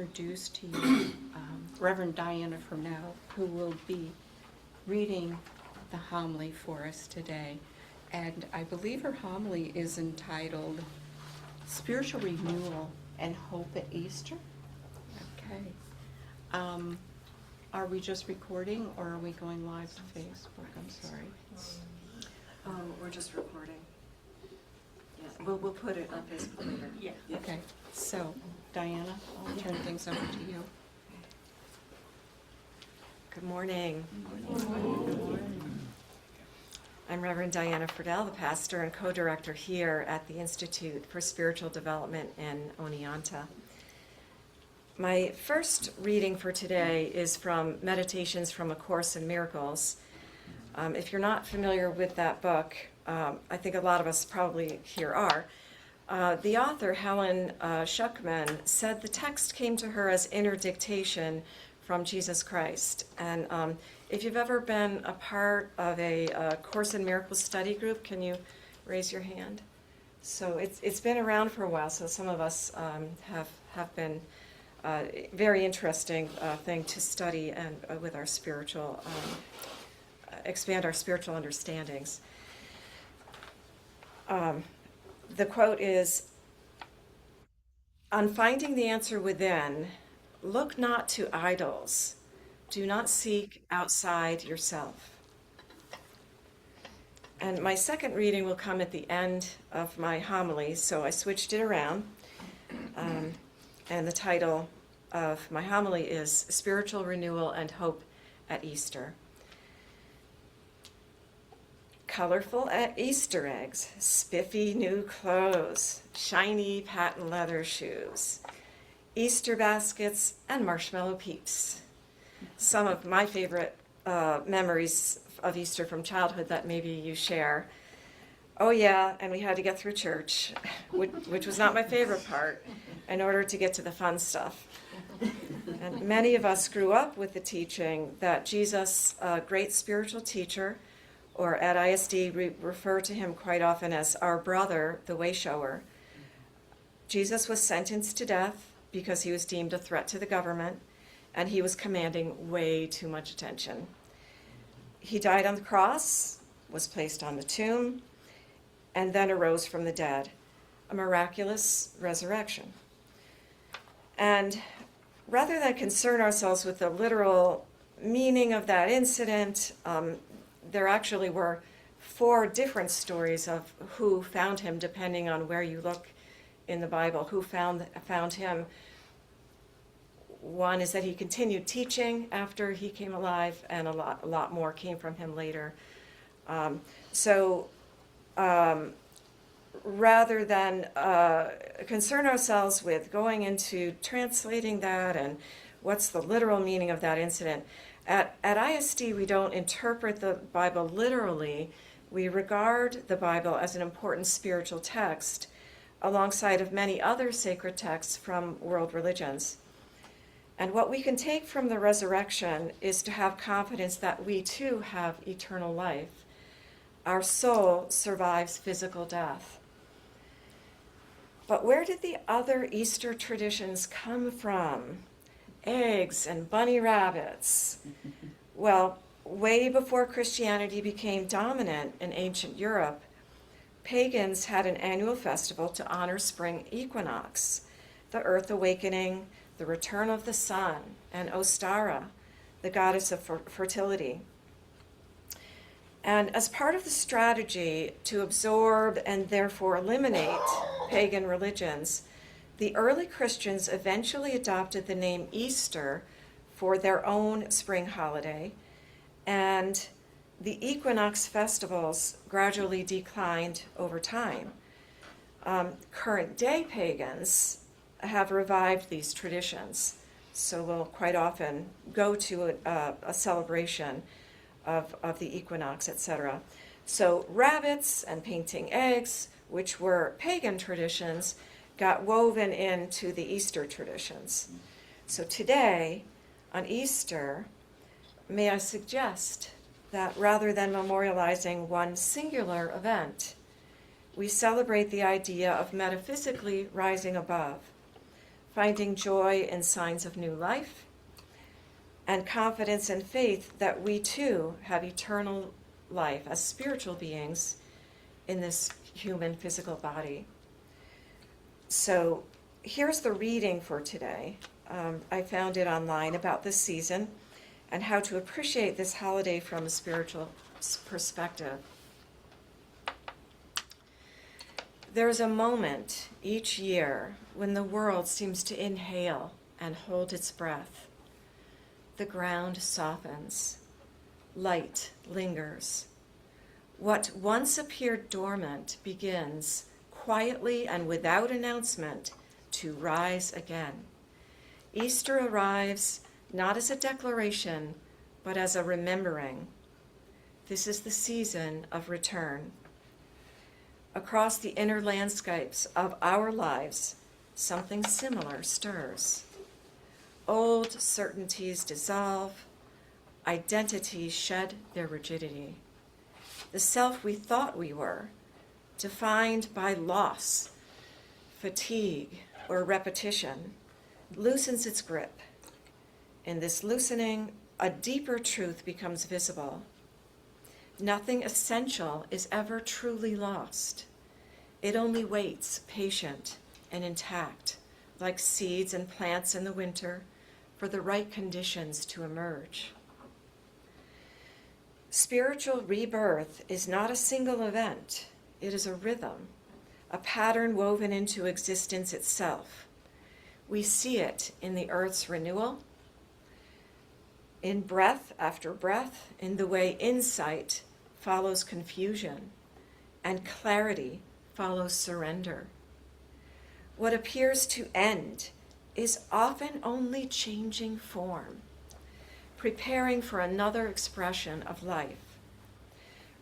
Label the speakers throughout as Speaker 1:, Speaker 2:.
Speaker 1: introduce to you Reverend Diana Friedell, who will be reading the homily for us today. And I believe her homily is entitled Spiritual Renewal and Hope at Easter. Okay. Are we just recording, or are we going live to Facebook? I'm sorry.
Speaker 2: We're just recording. Yeah, we'll put it on Facebook later.
Speaker 3: Yeah.
Speaker 1: Okay, so Diana, I'll turn things over to you.
Speaker 2: Good morning. Good morning. I'm Reverend Diana Friedell, the pastor and co-director here at the Institute for Spiritual Development in Oneonta. My first reading for today is from Meditations from A Course in Miracles. If you're not familiar with that book, I think a lot of us probably here are. The author, Helen Schuckman, said the text came to her as inner dictation from Jesus Christ. And if you've ever been a part of a Course in Miracles study group, can you raise your hand? So it's been around for a while, so some of us have been very interesting thing to study and with our spiritual, expand our spiritual understandings. The quote is, "On finding the answer within, look not to idols. Do not seek outside yourself." And my second reading will come at the end of my homily, so I switched it around. And the title of my homily is Spiritual Renewal and Hope at Easter. Colorful Easter eggs, spiffy new clothes, shiny patent leather shoes, Easter baskets, and marshmallow peeps. Some of my favorite memories of Easter from childhood that maybe you share. Oh yeah, and we had to get through church, which was not my favorite part, in order to get to the fun stuff. And many of us grew up with the teaching that Jesus, a great spiritual teacher, or at ISD we refer to him quite often as our brother, the way shower. Jesus was sentenced to death because he was deemed a threat to the government, and he was commanding way too much attention. He died on the cross, was placed on the tomb, and then arose from the dead, a miraculous resurrection. And rather than concern ourselves with the literal meaning of that incident, there actually were 4 different stories of who found him, depending on where you look in the Bible, who found him. One is that he continued teaching after he came alive, and a lot more came from him later. Rather than concern ourselves with going into translating that and what's the literal meaning of that incident, at ISD we don't interpret the Bible literally. We regard the Bible as an important spiritual text alongside of many other sacred texts from world religions. And what we can take from the resurrection is to have confidence that we too have eternal life. Our soul survives physical death. But where did the other Easter traditions come from? Eggs and bunny rabbits. Well, way before Christianity became dominant in ancient Europe, pagans had an annual festival to honor spring equinox, the earth awakening, the return of the sun, and Ostara, the goddess of fertility. And as part of the strategy to absorb and therefore eliminate pagan religions, the early Christians eventually adopted the name Easter for their own spring holiday, and the equinox festivals gradually declined over time. Current day pagans have revived these traditions, so we'll quite often go to a celebration of the equinox, etc. So rabbits and painting eggs, which were pagan traditions, got woven into the Easter traditions. So today, on Easter, may I suggest that rather than memorializing one singular event, we celebrate the idea of metaphysically rising above, finding joy in signs of new life, and confidence and faith that we too have eternal life as spiritual beings in this human physical body. So here's the reading for today. I found it online about this season and how to appreciate this holiday from a spiritual perspective. There's a moment each year when the world seems to inhale and hold its breath. The ground softens. Light lingers. What once appeared dormant begins, quietly and without announcement, to rise again. Easter arrives not as a declaration, but as a remembering. This is the season of return. Across the inner landscapes of our lives, something similar stirs. Old certainties dissolve, identities shed their rigidity. The self we thought we were, defined by loss, fatigue, or repetition, loosens its grip. In this loosening, a deeper truth becomes visible. Nothing essential is ever truly lost. It only waits, patient and intact, like seeds and plants in the winter, for the right conditions to emerge. Spiritual rebirth is not a single event. It is a rhythm, a pattern woven into existence itself. We see it in the earth's renewal, in breath after breath, in the way insight follows confusion and clarity follows surrender. What appears to end is often only changing form, preparing for another expression of life.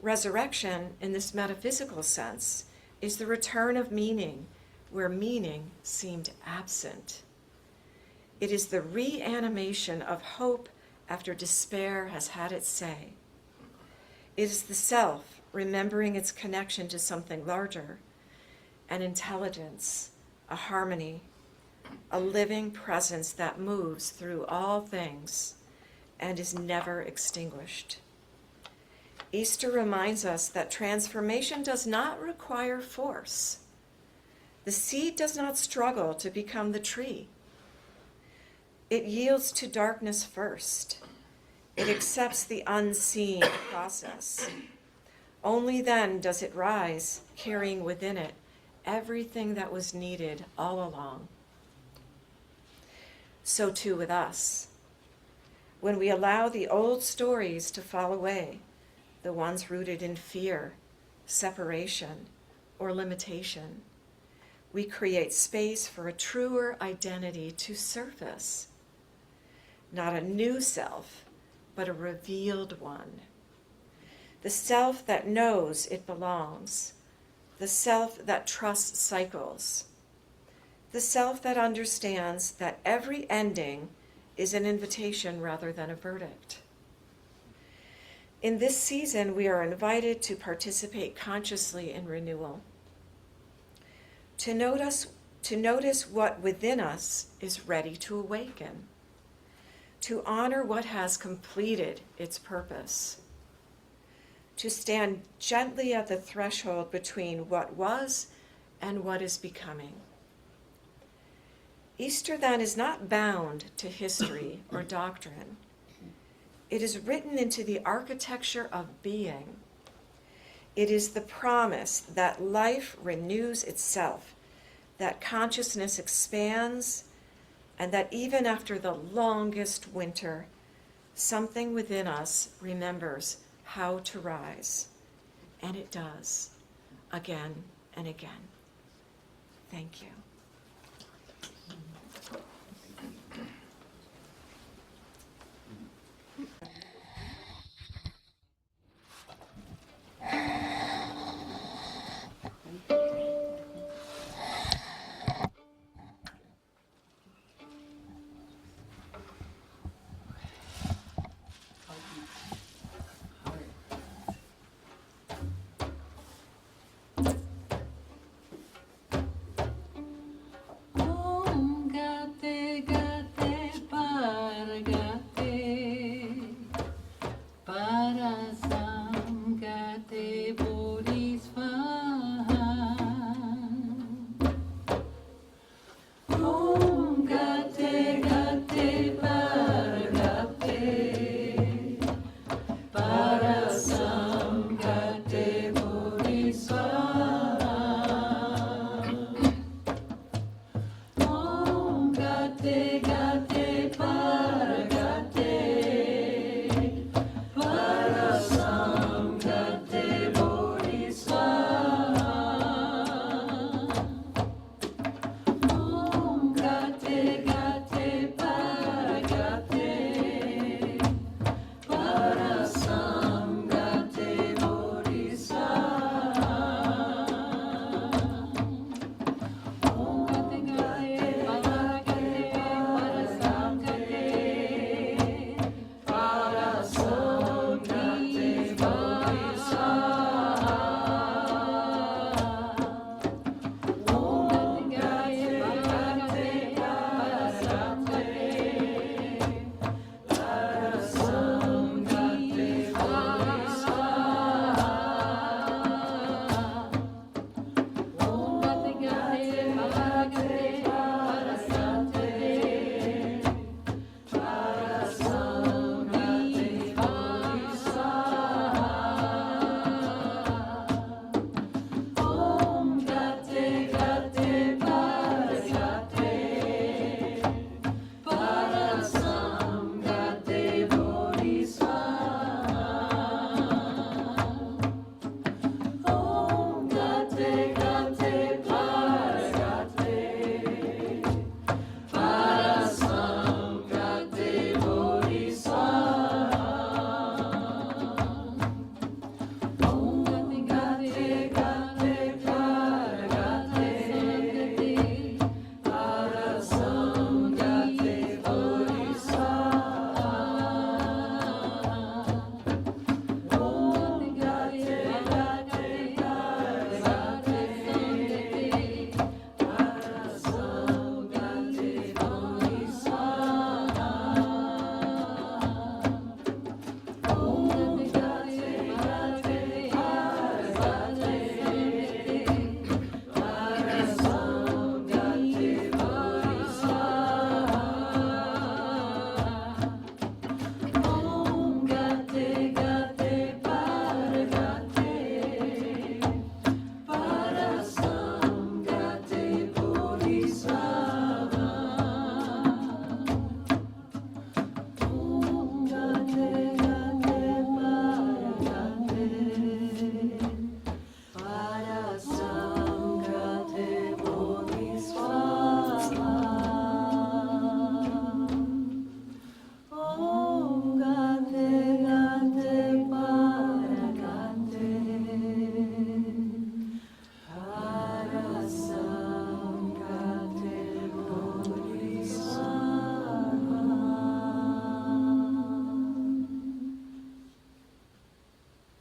Speaker 2: Resurrection, in this metaphysical sense, is the return of meaning where meaning seemed absent. It is the reanimation of hope after despair has had its say. It is the self remembering its connection to something larger, an intelligence, a harmony, a living presence that moves through all things and is never extinguished. Easter reminds us that transformation does not require force. The seed does not struggle to become the tree. It yields to darkness first. It accepts the unseen process. Only then does it rise, carrying within it everything that was needed all along. So too with us. When we allow the old stories to fall away, the ones rooted in fear, separation, or limitation, we create space for a truer identity to surface. Not a new self, but a revealed one. The self that knows it belongs. The self that trusts cycles. The self that understands that every ending is an invitation rather than a verdict. In this season, we are invited to participate consciously in renewal. To notice what within us is ready to awaken. To honor what has completed its purpose. To stand gently at the threshold between what was and what is becoming. Easter then is not bound to history or doctrine. It is written into the architecture of being. It is the promise that life renews itself, that consciousness expands, and that even after the longest winter, something within us remembers how to rise. And it does, again and again. Thank you.